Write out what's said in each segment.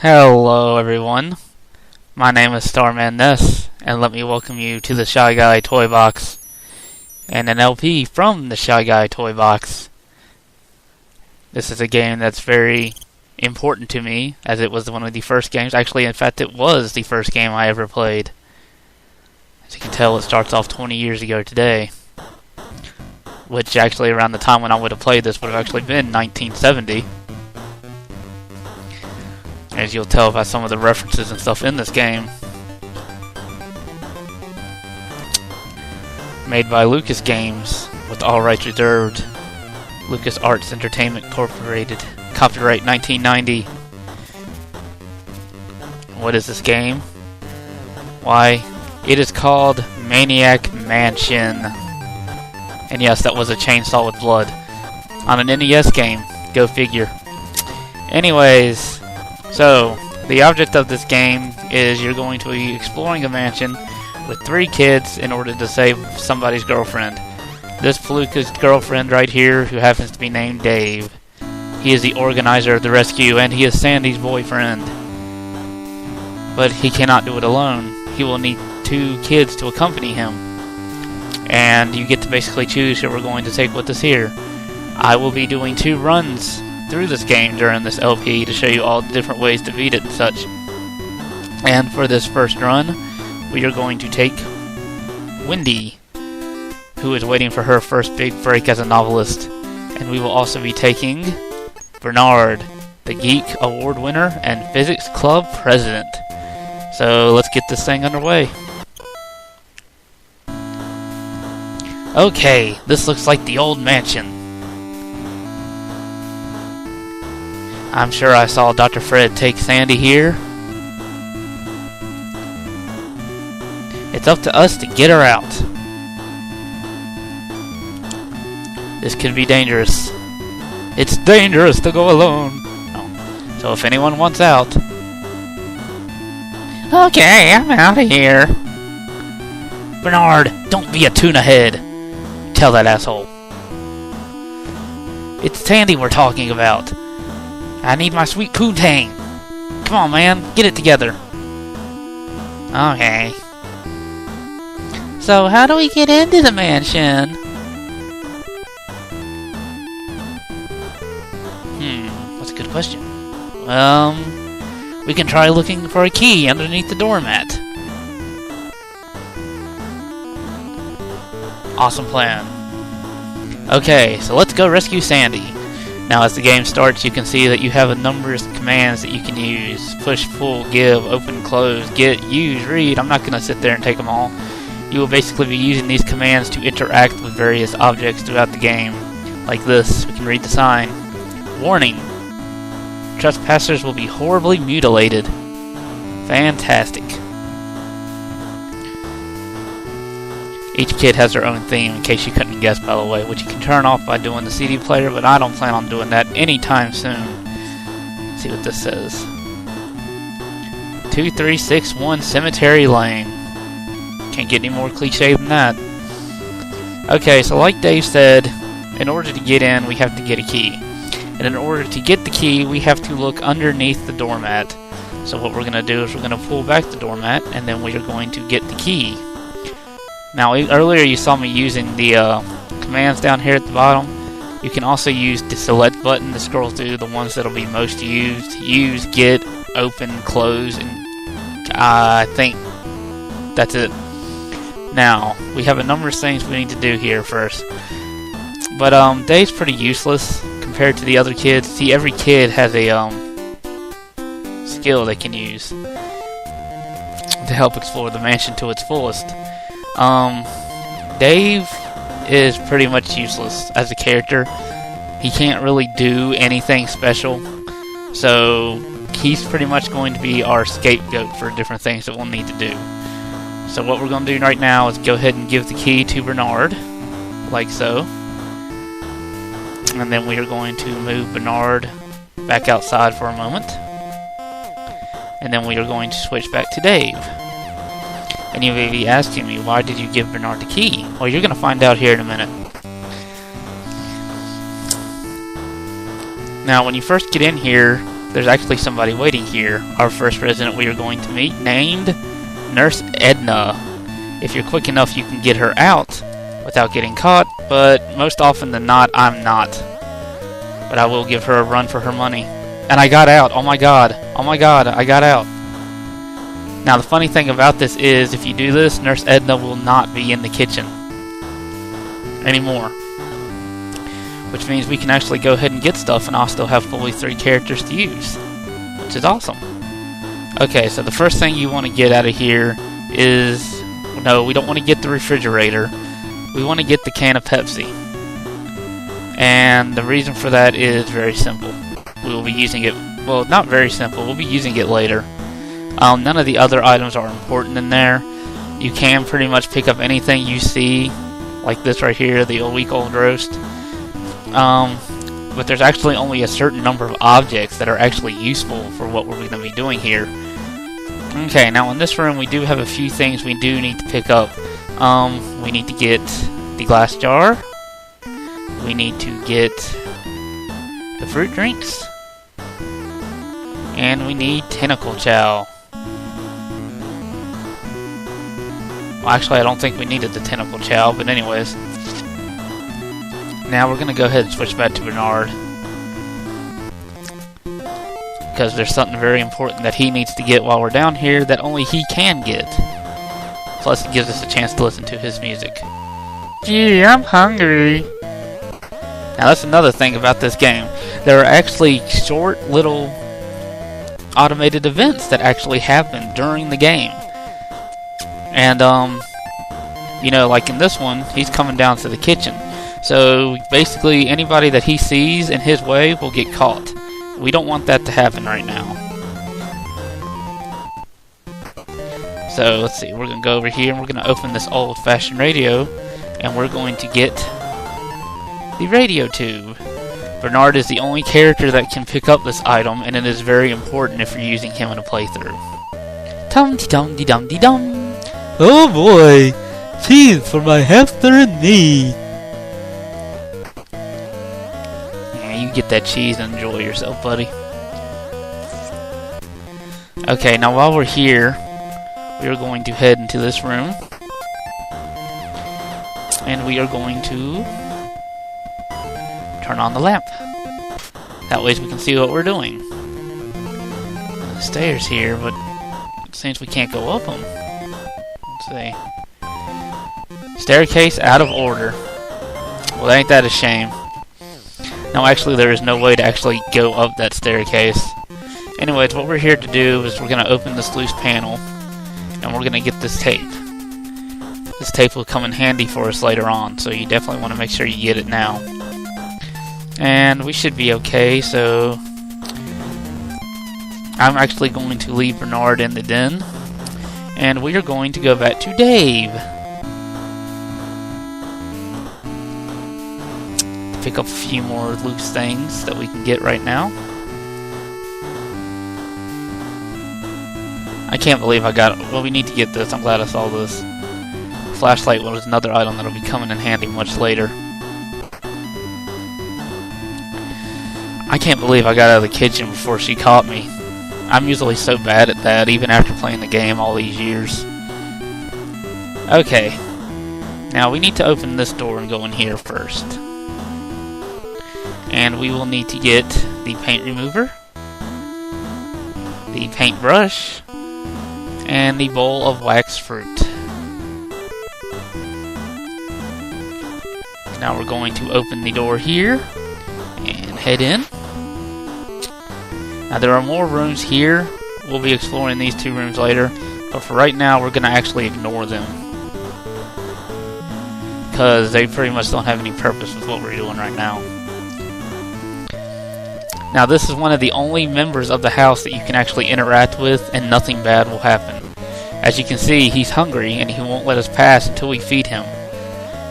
Hello everyone, my name is Starman Ness, and let me welcome you to the Shy Guy Toy Box, and an LP from the Shy Guy Toy Box. This is a game that's very important to me, as it was one of the first games, actually in fact it was the first game I ever played. As you can tell, it starts off 20 years ago today, which actually around the time when I would have played this would have actually been 1970. As you'll tell by some of the references and stuff in this game. Made by Lucas Games, with all rights reserved. Lucas Arts Entertainment Incorporated. Copyright 1990. What is this game? Why, it is called Maniac Mansion. And yes, that was a chainsaw with blood. On an NES game. Go figure. Anyways, so, the object of this game is you're going to be exploring a mansion with 3 kids in order to save somebody's girlfriend. This Palooka's girlfriend right here, who happens to be named Dave. He is the organizer of the rescue, and he is Sandy's boyfriend. But he cannot do it alone. He will need 2 kids to accompany him. And you get to basically choose who we're going to take with us here. I will be doing 2 runs through this game during this LP to show you all the different ways to beat it and such. And for this first run, we are going to take Wendy, who is waiting for her first big break as a novelist. And we will also be taking Bernard, the Geek Award winner and Physics Club president. So let's get this thing underway. Okay, this looks like the old mansion. I'm sure I saw Dr. Fred take Sandy here. It's up to us to get her out. This could be dangerous. It's dangerous to go alone. Oh. So if anyone wants out... Okay, I'm out of here. Bernard, don't be a tuna head. Tell that asshole. It's Sandy we're talking about. I need my sweet poontang. Come on, man. Get it together. Okay. So, how do we get into the mansion? That's a good question. We can try looking for a key underneath the doormat. Awesome plan. Okay, so let's go rescue Sandy. Now as the game starts, you can see that you have a number of commands that you can use. Push, pull, give, open, close, get, use, read. I'm not going to sit there and take them all. You will basically be using these commands to interact with various objects throughout the game. Like this, we can read the sign. Warning. Trespassers will be horribly mutilated. Fantastic. Each kid has their own theme, in case you couldn't guess, by the way, which you can turn off by doing the CD player, but I don't plan on doing that anytime soon. Let's see what this says. 2361 Cemetery Lane. Can't get any more cliche than that. Okay, so like Dave said, in order to get in, we have to get a key. And in order to get the key, we have to look underneath the doormat. So what we're going to do is we're going to pull back the doormat, and then we are going to get the key. Now, earlier you saw me using the commands down here at the bottom. You can also use the select button to scroll through the ones that will be most used. Use, get, open, close, and I think that's it. Now, we have a number of things we need to do here first. But Dave's pretty useless compared to the other kids. See, every kid has a skill they can use to help explore the mansion to its fullest. Dave is pretty much useless as a character. He can't really do anything special. So, he's pretty much going to be our scapegoat for different things that we'll need to do. So what we're going to do right now is go ahead and give the key to Bernard. Like so. And then we are going to move Bernard back outside for a moment. And then we are going to switch back to Dave. And you may be asking me, why did you give Bernard the key? Well, you're going to find out here in a minute. Now, when you first get in here, there's actually somebody waiting here. Our first resident we are going to meet, named Nurse Edna. If you're quick enough, you can get her out without getting caught, but most often than not, I'm not. But I will give her a run for her money. And I got out. Oh my god. Oh my god, I got out. Now the funny thing about this is, if you do this, Nurse Edna will not be in the kitchen anymore. Which means we can actually go ahead and get stuff, and I'll still have fully 3 characters to use. Which is awesome. Okay, so the first thing you want to get out of here is... No, we don't want to get the refrigerator. We want to get the can of Pepsi. And the reason for that is very simple. We will be using it... Well, not very simple. We'll be using it later. None of the other items are important in there. You can pretty much pick up anything you see, like this right here, the week-old roast. But there's actually only a certain number of objects that are actually useful for what we're going to be doing here. Okay, now in this room we do have a few things we do need to pick up. We need to get the glass jar. We need to get the fruit drinks. And we need tentacle chow. Well, actually, I don't think we needed the tentacle chow, but anyways. Now we're going to go ahead and switch back to Bernard. Because there's something very important that he needs to get while we're down here that only he can get. Plus, it gives us a chance to listen to his music. Gee, I'm hungry. Now, that's another thing about this game. There are actually short little automated events that actually happen during the game. And, you know, like in this one, he's coming down to the kitchen. So, basically, anybody that he sees in his way will get caught. We don't want that to happen right now. So, let's see. We're going to go over here and we're going to open this old-fashioned radio. And we're going to get the radio tube. Bernard is the only character that can pick up this item, and it is very important if you're using him in a playthrough. Tum-de-dum-de-dum-de-dum. Oh boy! Cheese for my hamster and me! Yeah, you get that cheese and enjoy yourself, buddy. Okay, now while we're here, we are going to head into this room. And we are going to turn on the lamp. That way we can see what we're doing. The stairs here, but it seems we can't go up them. Let's see. Staircase out of order. Well, ain't that a shame. No, actually, there is no way to actually go up that staircase. Anyways, what we're here to do is we're going to open this loose panel, and we're going to get this tape. This tape will come in handy for us later on, so you definitely want to make sure you get it now. And we should be okay, so I'm actually going to leave Bernard in the den, and we are going to go back to Dave. Pick up a few more loose things that we can get right now. I can't believe I got it. Well, we need to get this. I'm glad I saw this. Flashlight was another item that'll be coming in handy much later. I can't believe I got out of the kitchen before she caught me. I'm usually so bad at that, even after playing the game all these years. Okay. Now we need to open this door and go in here first. And we will need to get the paint remover, the paintbrush, and the bowl of wax fruit. Now we're going to open the door here and head in. Now there are more rooms here. We'll be exploring these 2 rooms later, but for right now we're going to actually ignore them, because they pretty much don't have any purpose with what we're doing right now. Now this is one of the only members of the house that you can actually interact with, and nothing bad will happen. As you can see, he's hungry and he won't let us pass until we feed him.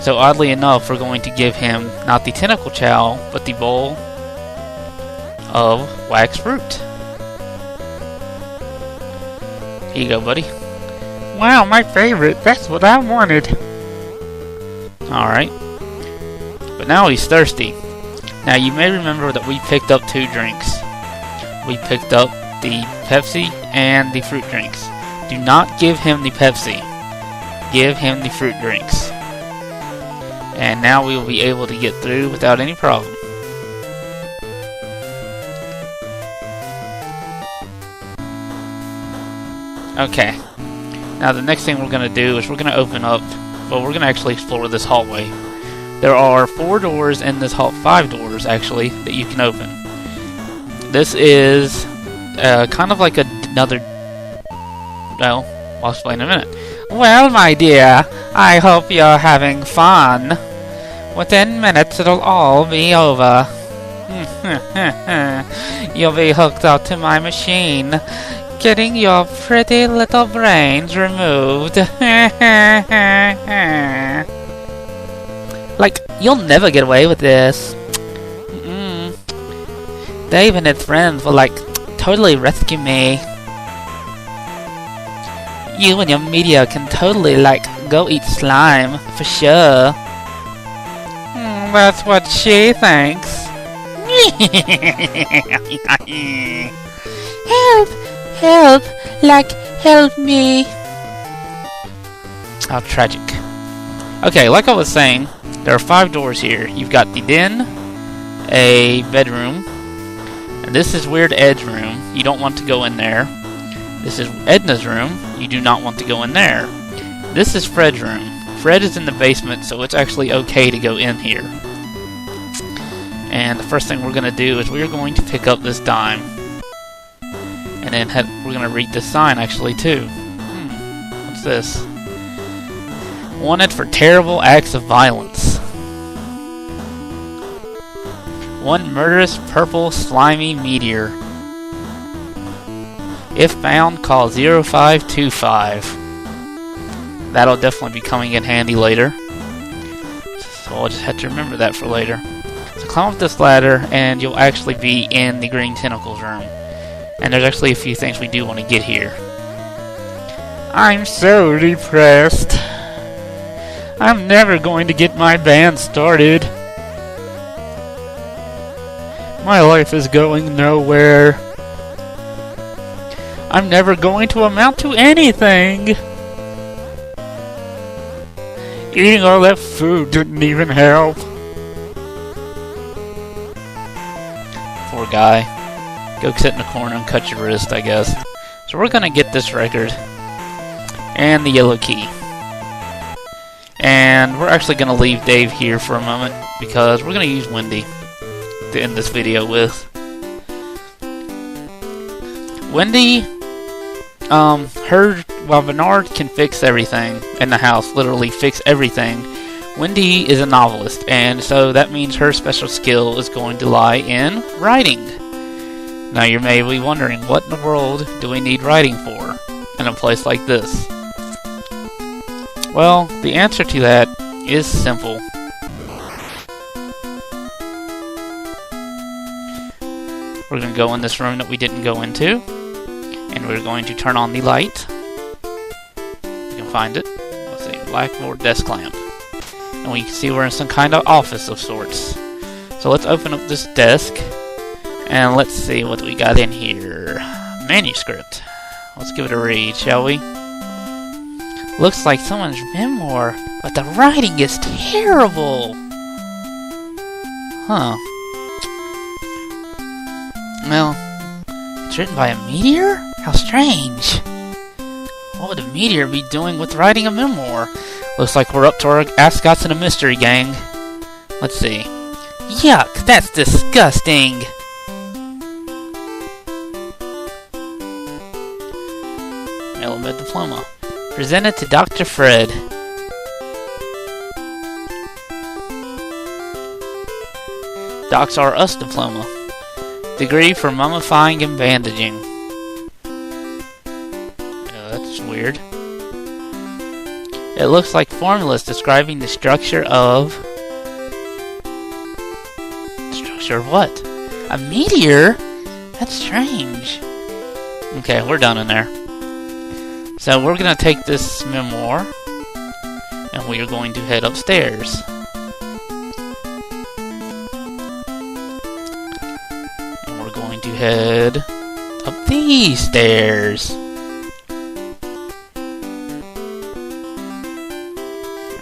So oddly enough, we're going to give him not the tentacle chow, but the bowl of wax fruit. Here you go, buddy. Wow, my favorite. That's what I wanted. Alright. But now he's thirsty. Now you may remember that we picked up 2 drinks. we picked up the Pepsi and the fruit drinks. Do not give him the Pepsi. Give him the fruit drinks. And now we will be able to get through without any problem. Okay. Now the next thing we're going to do is we're going to open up, well, we're going to actually explore this hallway. There are 4 doors in this hall, 5 doors actually, that you can open. This is kind of like another, well, I'll explain in a minute. Well, my dear, I hope you're having fun. Within minutes it'll all be over. You'll be hooked up to my machine, getting your pretty little brains removed. Like, you'll never get away with this. Dave and his friends will, like, totally rescue me. You and your media can totally, like, go eat slime, for sure. That's what she thinks. Help! Help! Like, help me! How tragic. Okay, like I was saying, there are 5 doors here. You've got the den, a bedroom, and this is Weird Ed's room. You don't want to go in there. This is Edna's room. You do not want to go in there. This is Fred's room. Fred is in the basement, so it's actually okay to go in here. And the first thing we're going to do is we're going to pick up this dime. And then we're going to read this sign, actually, too. What's this? Wanted for terrible acts of violence. One murderous purple slimy meteor. If found, call 0525. That'll definitely be coming in handy later. So I'll just have to remember that for later. So climb up this ladder and you'll actually be in the green tentacles room. And there's actually a few things we do want to get here. I'm so depressed. I'm never going to get my band started. My life is going nowhere. I'm never going to amount to anything. Eating all that food didn't even help. Poor guy. Go sit in the corner and cut your wrist, I guess. So we're gonna get this record. And the yellow key. And we're actually gonna leave Dave here for a moment because we're gonna use Wendy to end this video with. Wendy, while Bernard can fix everything in the house, literally fix everything, Wendy is a novelist, and so that means her special skill is going to lie in writing. Now you may be wondering, what in the world do we need writing for in a place like this? Well, the answer to that is simple. We're going to go in this room that we didn't go into, and we're going to turn on the light. You can find it. Let's see, blackboard desk lamp. And we can see we're in some kind of office of sorts. So let's open up this desk, and let's see what we got in here. Manuscript. Let's give it a read, shall we? Looks like someone's memoir, but the writing is terrible. Huh. Well, it's written by a meteor? How strange. What would a meteor be doing with writing a memoir? Looks like we're up to our ascots in a mystery gang. Let's see. Yuck, that's disgusting. Med diploma. Presented to Dr. Fred. Docs R Us diploma. Degree for mummifying and bandaging. That's weird. It looks like formulas describing the structure of... Structure of what? A meteor? That's strange. Okay, we're done in there. So we're going to take this memoir, and we are going to head upstairs. And we're going to head up these stairs. And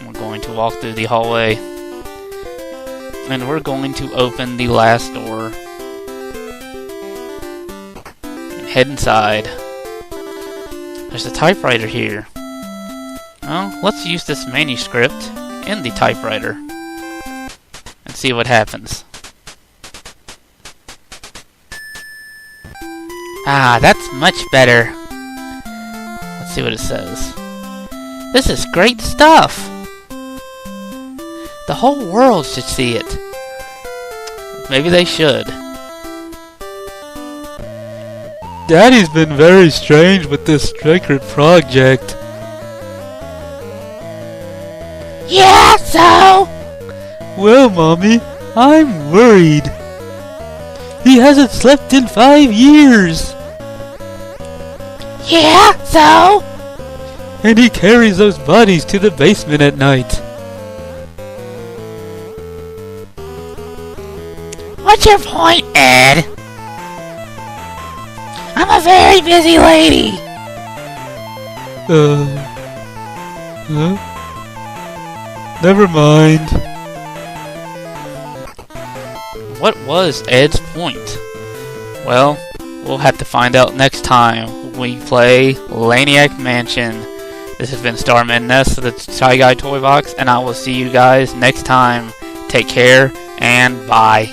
we're going to walk through the hallway. And we're going to open the last door. And head inside. There's a typewriter here. Well, let's use this manuscript in the typewriter. And see what happens. Ah, that's much better. Let's see what it says. This is great stuff. The whole world should see it. Maybe they should. Daddy's been very strange with this record project. Yeah, so? Well, Mommy, I'm worried. He hasn't slept in 5 years. Yeah, so? And he carries those bodies to the basement at night. What's your point, Ed? I'm a very busy lady. Huh? Never mind. What was Ed's point? Well, we'll have to find out next time when we play Maniac Mansion. This has been Starman Ness of the Shy Guy Toy Box, and I will see you guys next time. Take care, and bye.